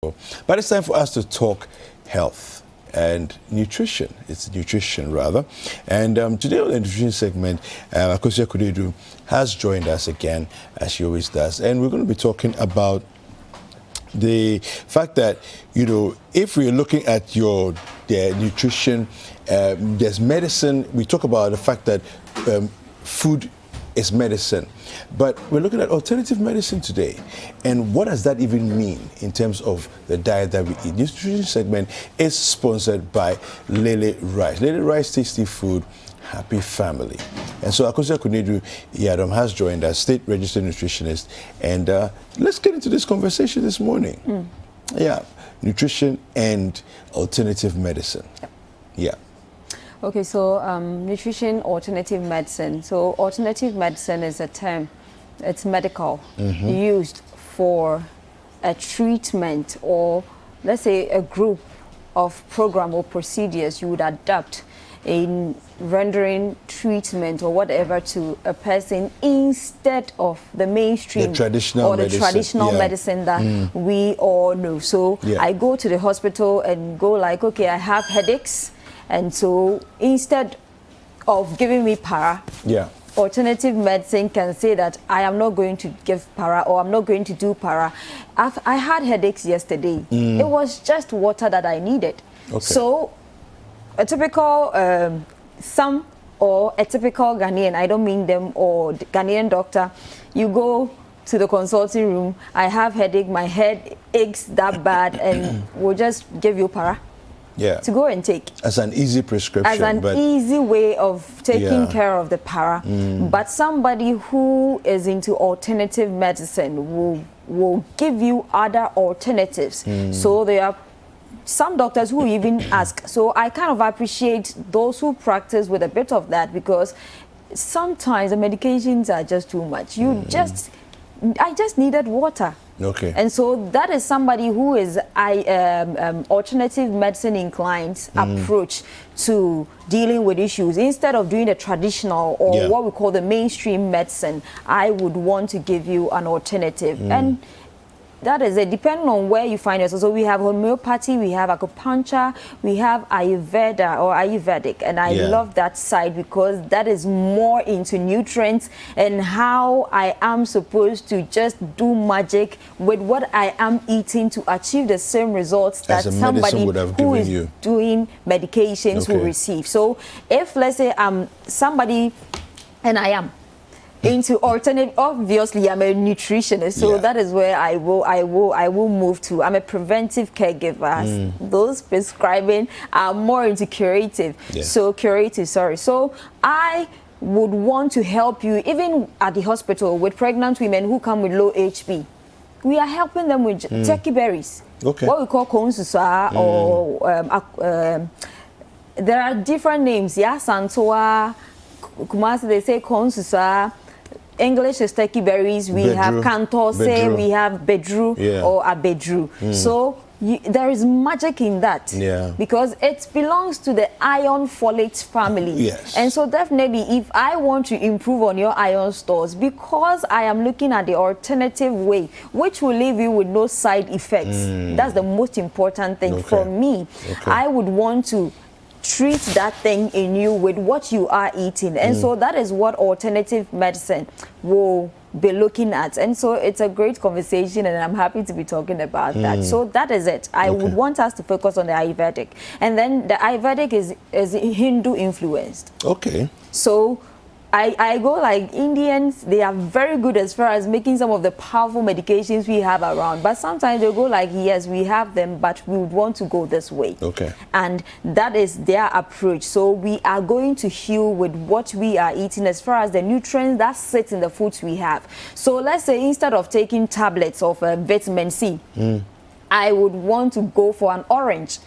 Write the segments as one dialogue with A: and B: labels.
A: But it's time for us to talk health and nutrition. It's nutrition, rather. And today on the nutrition segment, Akosua Kodedu has joined us again, as she always does. And we're going to be talking about the fact that, if we're looking at your nutrition, there's medicine. We talk about the fact that food is medicine. But we're looking at alternative medicine today. And what does that even mean in terms of the diet that we eat? This nutrition segment is sponsored by Lily Rice. Lily Rice, tasty food, happy family. And so Akosua Kodedu Yadom has joined us, state registered nutritionist. And let's get into this conversation this morning. Yeah, nutrition and alternative medicine. Yeah.
B: Okay, so nutrition, alternative medicine. So alternative medicine is a term, it's medical, used for a treatment or, let's say, a group of program or procedures you would adopt in rendering treatment or whatever to a person instead of the mainstream
A: traditional
B: medicine that we all know. So I go to the hospital and go like, okay, I have headaches. And so instead of giving me para, alternative medicine can say that I am not going to give para or I'm not going to do para. I had headaches yesterday. It was just water that I needed. Okay. So a typical a typical Ghanaian, I don't mean them, or Ghanaian doctor, you go to the consulting room, I have headache, my head aches that bad, and we'll just give you para. To go and take.
A: As an easy prescription.
B: As an easy way of taking care of the para. But somebody who is into alternative medicine will give you other alternatives. So there are some doctors who even ask. So I kind of appreciate those who practice with a bit of that, because sometimes the medications are just too much. I just needed water.
A: Okay.
B: And so that is somebody who is alternative medicine inclined approach to dealing with issues. Instead of doing the traditional or what we call the mainstream medicine, I would want to give you an alternative. And that is it, depending on where you find yourself. So we have homeopathy, we have acupuncture, we have Ayurveda or Ayurvedic. And I love that side because that is more into nutrients and how I am supposed to just do magic with what I am eating to achieve the same results that somebody who is doing medications will receive. So if, let's say, somebody, and I am into alternative, obviously I'm a nutritionist, so that is where I will move to. I'm a preventive caregiver. Those prescribing are more into curative. So I would want to help you even at the hospital with pregnant women who come with low HB. We are helping them with turkey berries, what we call konsusa, or there are different names. Santoa, Kumasi, they say konsusa. English is turkey berries. We have kantose, we have bedru or abedru. So there is magic in that because it belongs to the iron folate family. And so definitely if I want to improve on your iron stores, because I am looking at the alternative way, which will leave you with no side effects, that's the most important thing for me. I would want to treat that thing in you with what you are eating. And so that is what alternative medicine will be looking at. And so it's a great conversation and I'm happy to be talking about that. So that is it. I would want us to focus on the Ayurvedic. And then the Ayurvedic is Hindu influenced. So I go like Indians, they are very good as far as making some of the powerful medications we have around. But sometimes they go like, yes, we have them, but we would want to go this way. And that is their approach. So we are going to heal with what we are eating as far as the nutrients that sit in the foods we have. So let's say instead of taking tablets of vitamin C, I would want to go for an orange,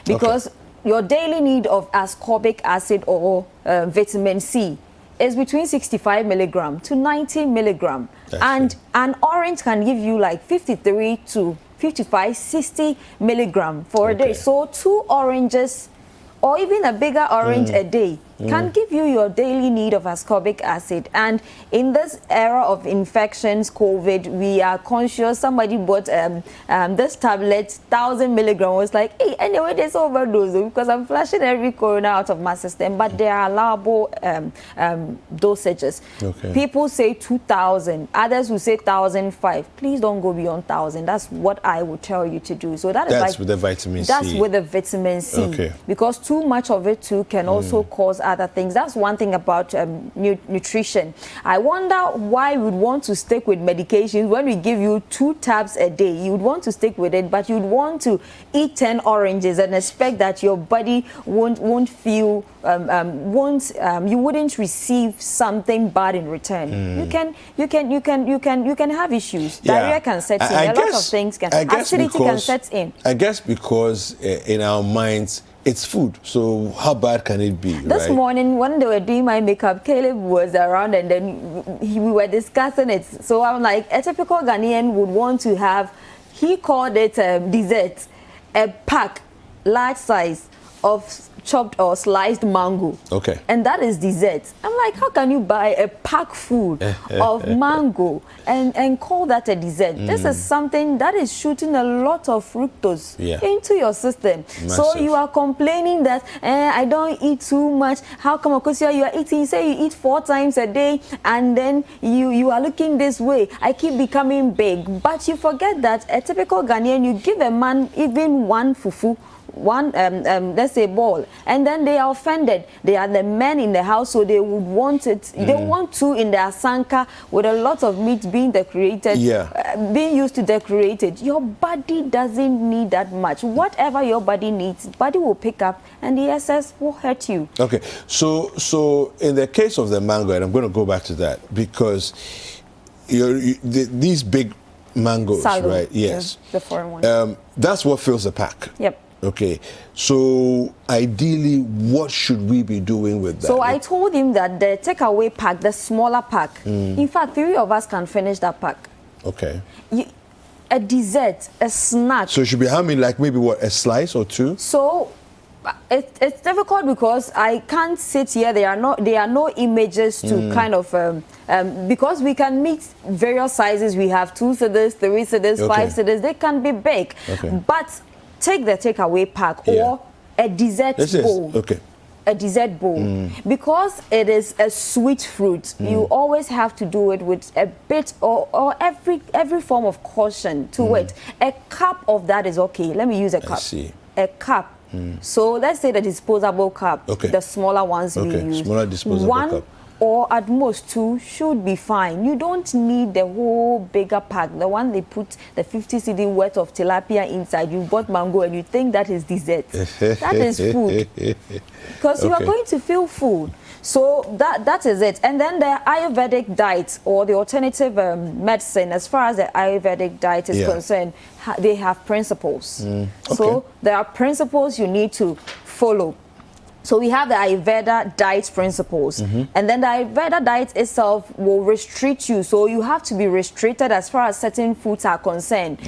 B: because your daily need of ascorbic acid or vitamin C is between 65 milligram to 90 milligram. And an orange can give you like 53 to 55, 60 milligram for a day. So 2 oranges or even a bigger orange a day can give you your daily need of ascorbic acid. And in this era of infections, COVID, we are conscious. Somebody bought this tablet, 1,000 milligrams. Was like, hey, anyway, there's overdose because I'm flushing every corona out of my system. But there are allowable dosages.
A: Okay.
B: People say 2,000. Others will say 1,005. Please don't go beyond 1,000. That's what I would tell you to do. So that's like
A: with the vitamin C.
B: That's with the vitamin C.
A: Okay.
B: Because too much of it too can also cause other things. That's one thing about nutrition. I wonder why we would want to stick with medications when we give you 2 tabs a day. You would want to stick with it, but you'd want to eat 10 oranges and expect that your body won't feel you wouldn't receive something bad in return. You can have issues. Diarrhea can set in. A lot of things can. Acidity can set in.
A: I guess because in our minds it's food, so how bad can it be?
B: This morning when they were doing my makeup, Caleb was around and then we were discussing it. So I'm like, a typical Ghanaian would want to have, he called it dessert, a pack, large size of chopped or sliced mango.
A: Okay.
B: And that is dessert. I'm like, how can you buy a pack full of mango and call that a dessert? This is something that is shooting a lot of fructose into your system.
A: Massive.
B: So you are complaining that I don't eat too much. How come? Because you are eating, you say you eat 4 times a day and then you are looking this way. I keep becoming big. But you forget that a typical Ghanaian, you give a man even one fufu, one let's say ball, and then they are offended. They are the men in the house, so they would want it. They want to in their sanka with a lot of meat being decorated, being used to decorate it. Your body doesn't need that much. Whatever your body needs, body will pick up, and the excess will hurt you.
A: Okay, so in the case of the mango, and I'm going to go back to that because these big mangoes,
B: Salud,
A: right? Yes,
B: the foreign one.
A: That's what fills the pack.
B: Yep.
A: Okay, so ideally, what should we be doing with that?
B: So I told him that the takeaway pack, the smaller pack, in fact, 3 of us can finish that pack.
A: Okay.
B: A dessert, a snack.
A: So it should be how many, like maybe what, a slice or 2?
B: So it's difficult because I can't sit here. There are no images to kind of because we can mix various sizes. We have 2 cedis, 3 cedis, 5 cedis. They can be big, but take the takeaway pack or a dessert bowl.
A: Okay.
B: A dessert bowl. Because it is a sweet fruit, you always have to do it with a bit or every form of caution to it. A cup of that is okay. Let me use a cup.
A: I see.
B: A cup. So let's say the disposable cup, the smaller ones we use.
A: Smaller disposable cup.
B: Or at most 2 should be fine. You don't need the whole bigger pack, the one they put the 50 cedi worth of tilapia inside. You bought mango and you think that is dessert. That is food. Because you are going to feel full. So that is it. And then the Ayurvedic diet or the alternative medicine, as far as the Ayurvedic diet is concerned, they have principles. So there are principles you need to follow. So we have the Ayurveda diet principles, and then the Ayurveda diet itself will restrict you. So you have to be restricted as far as certain foods are concerned,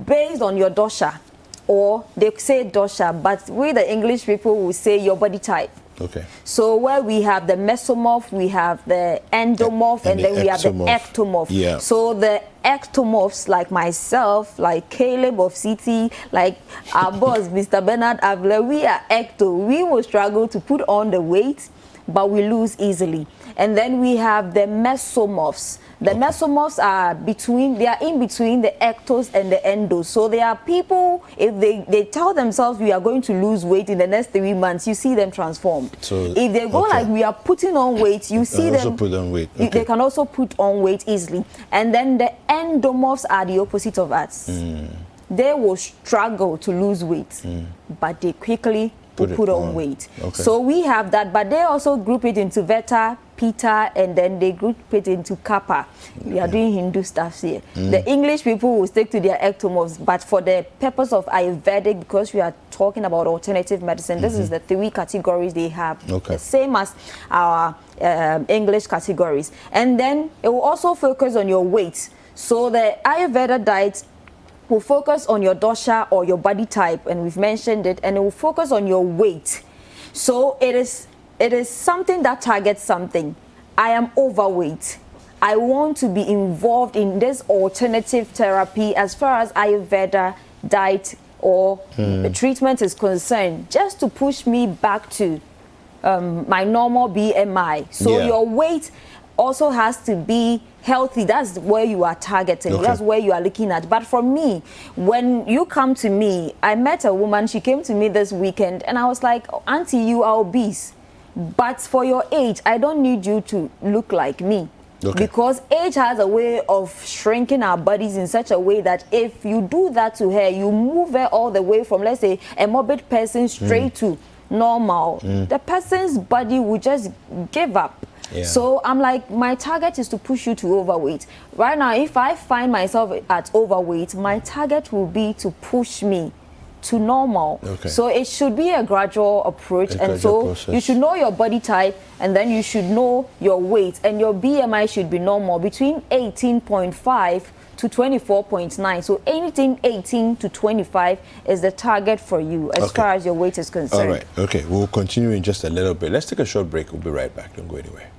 B: based on your dosha, or they say dosha, but we the English people will say your body type.
A: Okay.
B: So where we have the mesomorph, we have the endomorph, and then we have the ectomorph.
A: Yeah.
B: So the ectomorphs, like myself, like Caleb of CT, like our boss, Mr. Bernard Avler, we are ecto. We will struggle to put on the weight, but we lose easily. And then we have the mesomorphs. The mesomorphs are in between the ectos and the endos. So there are people, if they tell themselves we are going to lose weight in the next 3 months, you see them transformed. So if they go like we are putting on weight, you see them
A: also put on weight.
B: They can also put on weight easily. And then the endomorphs are the opposite of us. They will struggle to lose weight, but they quickly put on weight. So we have that, but they also group it into Vata, Pitta, and then they group it into Kapha. We are doing Hindu stuff here. The English people will stick to their ectomorphs, but for the purpose of Ayurvedic, because we are talking about alternative medicine, this is the 3 categories they have, the same as our English categories. And then it will also focus on your weight. So the Ayurveda diet will focus on your dosha or your body type, and we've mentioned it, and it will focus on your weight. So it is it is something that targets something. I am overweight. I want to be involved in this alternative therapy as far as Ayurveda diet or treatment is concerned, just to push me back to my normal BMI. So your weight also has to be healthy. That's where you are targeting. Okay. That's where you are looking at. But for me, when you come to me, I met a woman, she came to me this weekend, and I was like, Auntie, you are obese. But for your age, I don't need you to look like me. Okay. Because age has a way of shrinking our bodies in such a way that if you do that to her, you move her all the way from, let's say, a morbid person straight to normal. The person's body will just give up. Yeah. So I'm like, my target is to push you to overweight. Right now, if I find myself at overweight, my target will be to push me to normal. Okay. So it should be a gradual approach, and so process. You should know your body type, and then you should know your weight, and your BMI should be normal between 18.5 to 24.9. So anything 18 to 25 is the target for you as far as your weight is concerned.
A: All right. Okay. We'll continue in just a little bit. Let's take a short break. We'll be right back. Don't go anywhere.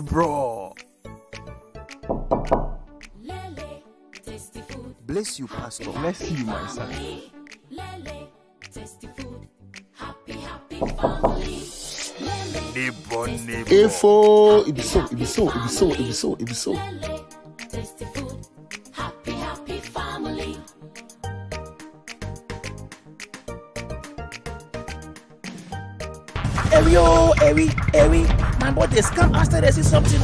C: Bro. Bless you, Pastor.
D: Bless you, my son.
C: Efo, it be so, it be so, it be so, it be so, it be so.
D: Every, my body is come after this is something.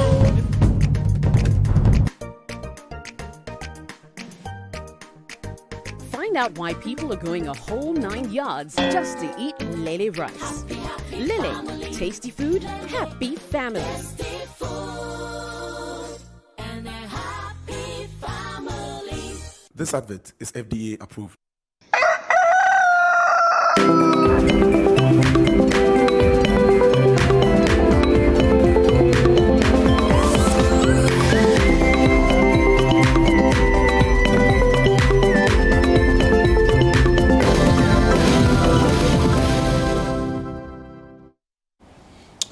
E: Find out why people are going a whole 9 yards just to eat Lele rice. Lele, tasty food, happy family.
F: This advert is FDA approved.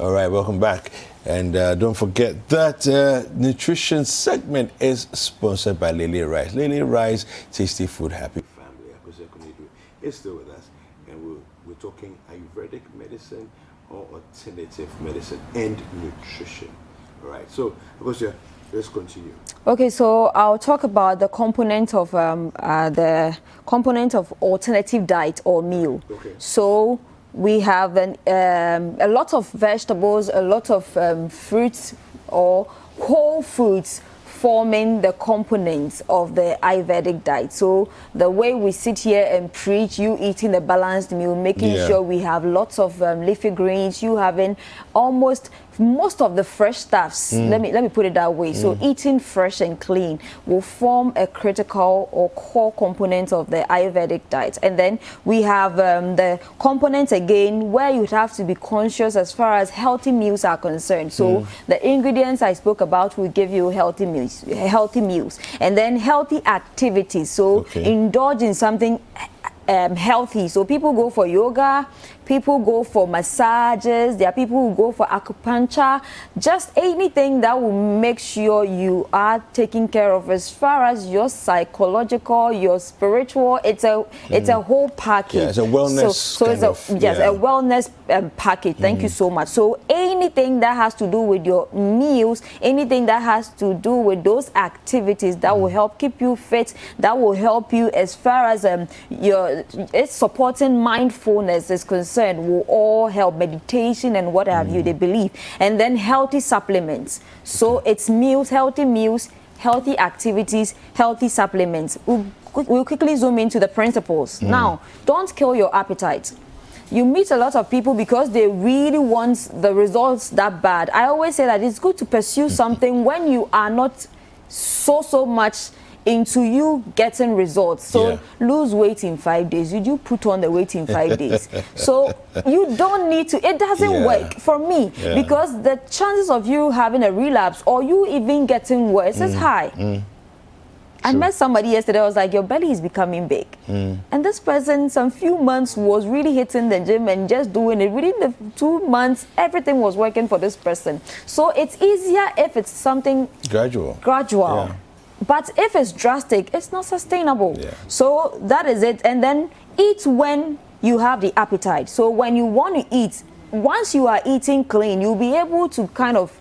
A: All right, welcome back. And don't forget that nutrition segment is sponsored by Lele Rice. Lele Rice, tasty food, happy family. It's still with us. And we're talking Ayurvedic medicine or alternative medicine and nutrition. All right, so Akosia, let's continue.
B: Okay, so I'll talk about the component of alternative diet or meal. Okay. So we have a lot of vegetables, a lot of fruits or whole foods forming the components of the Ayurvedic diet. So the way we sit here and preach, you eating a balanced meal, making sure we have lots of leafy greens, you having almost most of the fresh stuffs. Let me put it that way. So eating fresh and clean will form a critical or core component of the Ayurvedic diet. And then we have the components again where you have to be conscious as far as healthy meals are concerned. So the ingredients I spoke about will give you healthy meals, and then healthy activities. So indulge in something healthy. So people go for yoga, people go for massages, there are people who go for acupuncture, just anything that will make sure you are taken care of as far as your psychological, your spiritual. It's a whole package.
A: Yeah, it's a wellness.
B: So it's a wellness package. Thank you so much. So anything that has to do with your meals, anything that has to do with those activities that will help keep you fit, that will help you as far as it's supporting mindfulness is concerned, will all help. Meditation and what have you, they believe. And then healthy supplements. So it's meals, healthy activities, healthy supplements. We'll quickly zoom into the principles. Now, don't kill your appetite. you meet a lot of people because they really want the results that bad. I always say that it's good to pursue something when you are not so much into you getting results. So lose weight in 5 days. You do put on the weight in 5 days. So you don't need to, it doesn't work for me because the chances of you having a relapse or you even getting worse is high. I met somebody yesterday. I was like, your belly is becoming big. And this person, some few months, was really hitting the gym and just doing it. Within the 2 months, everything was working for this person. So it's easier if it's something gradual.
A: Yeah.
B: But if it's drastic, it's not sustainable.
A: Yeah.
B: So that is it. And then eat when you have the appetite. So when you want to eat, once you are eating clean, you'll be able to kind of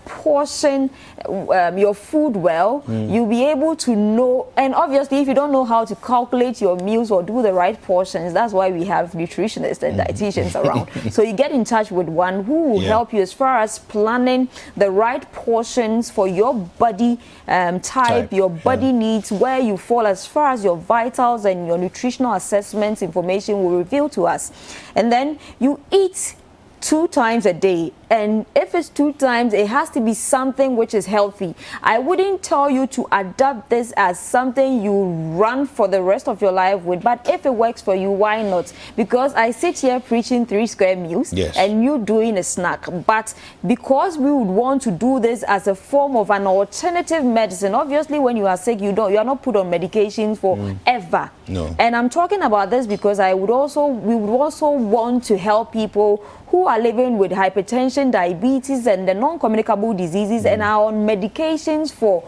B: portion your food well. You'll be able to know, and obviously if you don't know how to calculate your meals or do the right portions, that's why we have nutritionists and dietitians around. So you get in touch with one who will help you as far as planning the right portions for your body type, your body needs, where you fall as far as your vitals, and your nutritional assessments information will reveal to us. And then you eat 2 times a day, and if it's 2 times, it has to be something which is healthy. I wouldn't tell you to adapt this as something you run for the rest of your life with, but if it works for you, why not? Because I sit here preaching 3 square meals and you doing a snack, but because we would want to do this as a form of an alternative medicine. Obviously when you are sick, you are not put on medications forever.
A: No.
B: And I'm talking about this because we would also want to help people who are living with hypertension, diabetes, and the non-communicable diseases and are on medications for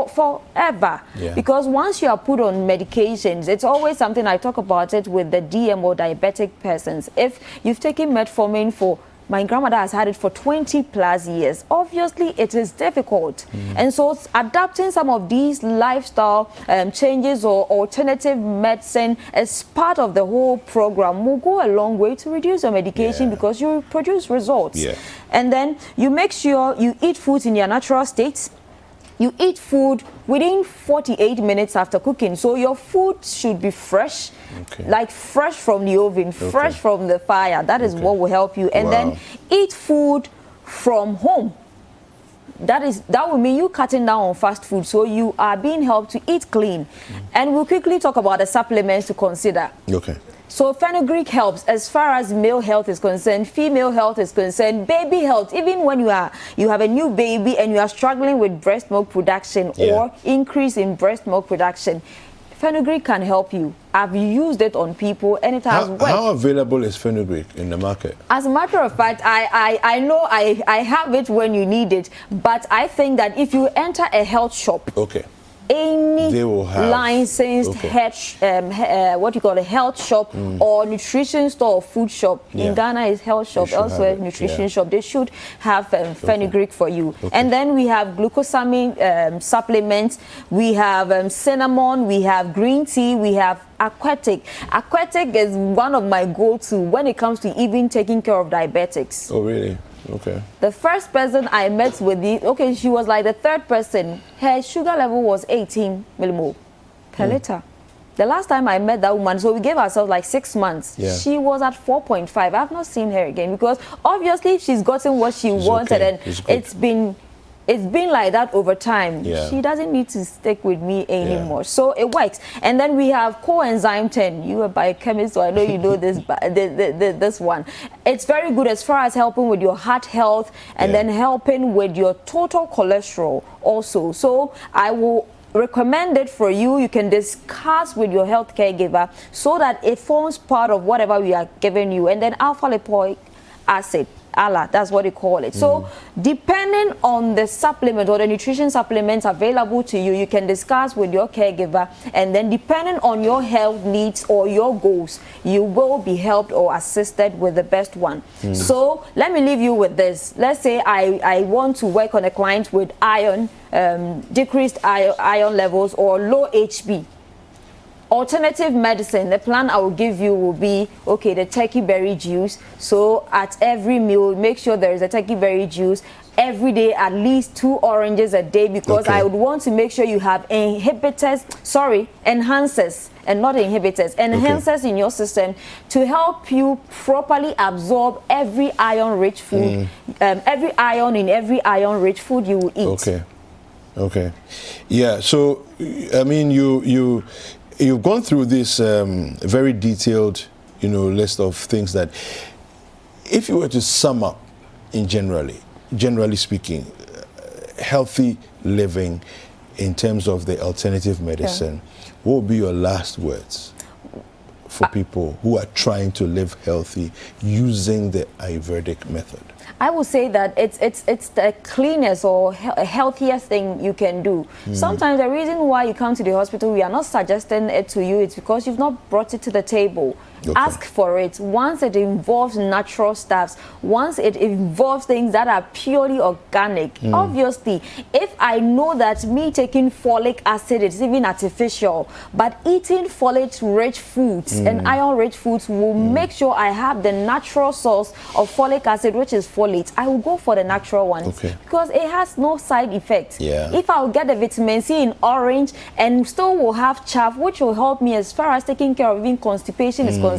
B: forever. Because once you are put on medications, it's always something I talk about it with the DM or diabetic persons. If you've taken metformin for, my grandmother has had it for 20+ years. Obviously, it is difficult. And so adapting some of these lifestyle changes or alternative medicine as part of the whole program will go a long way to reduce your medication because you produce results. And then you make sure you eat food in your natural state. You eat food within 48 minutes after cooking. So your food should be fresh, like fresh from the oven, fresh from the fire. That is what will help you. And then eat food from home. That will mean you cutting down on fast food. So you are being helped to eat clean. And we'll quickly talk about the supplements to consider. So fenugreek helps as far as male health is concerned, female health is concerned, baby health. Even when you have a new baby and you are struggling with breast milk production or increase in breast milk production, fenugreek can help you. I've used it on people and it has worked.
A: How available is fenugreek in the market?
B: As a matter of fact, I know I have it when you need it, but I think that if you enter a health shop, any licensed health shop or nutrition store or food shop in Ghana is health shop, elsewhere nutrition shop, they should have fenugreek for you. And then we have glucosamine supplements, we have cinnamon, we have green tea, we have aquatic. Aquatic is one of my go-to when it comes to even taking care of diabetics.
A: Oh really?
B: The first person I met with she was like the 3rd person. Her sugar level was 18 millimole per liter. The last time I met that woman, so we gave ourselves like 6 months. She was at 4.5. I've not seen her again because obviously she's gotten what she wanted, and it's been like that over time. She doesn't need to stick with me anymore. So it works. And then we have coenzyme 10. You are a biochemist, so I know you know this, this one. It's very good as far as helping with your heart health and then helping with your total cholesterol also. So I will recommend it for you. You can discuss with your health caregiver so that it forms part of whatever we are giving you. And then alpha lipoic acid, ALA, that's what they call it. So depending on the supplement or the nutrition supplements available to you, you can discuss with your caregiver, and then depending on your health needs or your goals, you will be helped or assisted with the best one. So let me leave you with this. Let's say I want to work on a client with iron, decreased iron levels or low HB. Alternative medicine, the plan I will give you will be, the turkey berry juice. So at every meal, make sure there is a turkey berry juice. Every day, at least 2 oranges a day, because I would want to make sure you have enhancers and not inhibitors, enhancers in your system to help you properly absorb every iron-rich food, every iron in every iron-rich food you will eat.
A: Okay. Yeah. So, I mean, you've gone through this very detailed, list of things that, if you were to sum up in generally speaking, healthy living in terms of the alternative medicine, what would be your last words for people who are trying to live healthy using the Ayurvedic method?
B: I would say that it's the cleanest or healthiest thing you can do. Sometimes the reason why you come to the hospital, we are not suggesting it to you, it's because you've not brought it to the table. Ask for it. Once it involves natural stuffs, once it involves things that are purely organic, obviously, if I know that me taking folic acid is even artificial, but eating folate-rich foods and iron-rich foods will make sure I have the natural source of folic acid, which is folate, I will go for the natural ones because it has no side effects. If I will get the vitamin C in orange and still will have chaff, which will help me as far as taking care of even constipation is concerned,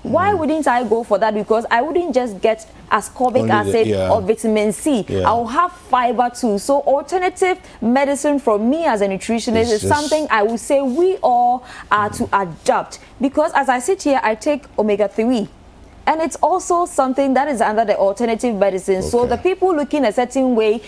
B: why wouldn't I go for that? Because I wouldn't just get ascorbic acid or vitamin C. I will have fiber too. So alternative medicine from me as a nutritionist is something I would say we all are to adopt, because as I sit here, I take omega-3. And it's also something that is under the alternative medicine. So the people looking a certain way,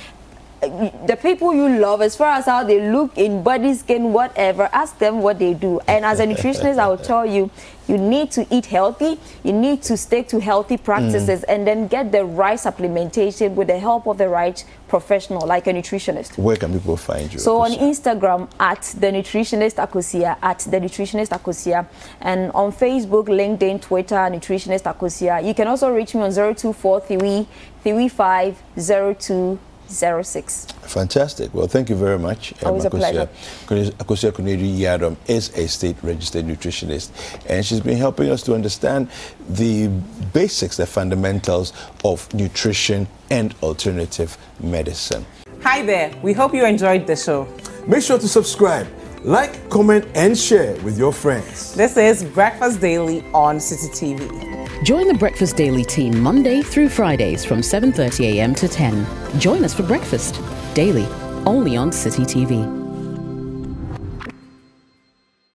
B: the people you love, as far as how they look in body, skin, whatever, ask them what they do. And as a nutritionist, I will tell you, you need to eat healthy, you need to stick to healthy practices, and then get the right supplementation with the help of the right professional, like a nutritionist.
A: Where can people find you?
B: So on Instagram, at The Nutritionist Akosua, and on Facebook, LinkedIn, Twitter, Nutritionist Akosua. You can also reach me on 0243 350206.
A: Fantastic. Well, thank you very much.
B: Always a pleasure.
A: Akosua Konadu-Yiadom is a state-registered nutritionist, and she's been helping us to understand the basics, the fundamentals of nutrition and alternative medicine.
G: Hi there. We hope you enjoyed the show.
F: Make sure to subscribe, like, comment, and share with your friends.
G: This is Breakfast Daily on City TV.
E: Join the Breakfast Daily team Monday through Fridays from 7:30 a.m. to 10. Join us for breakfast daily, only on City TV.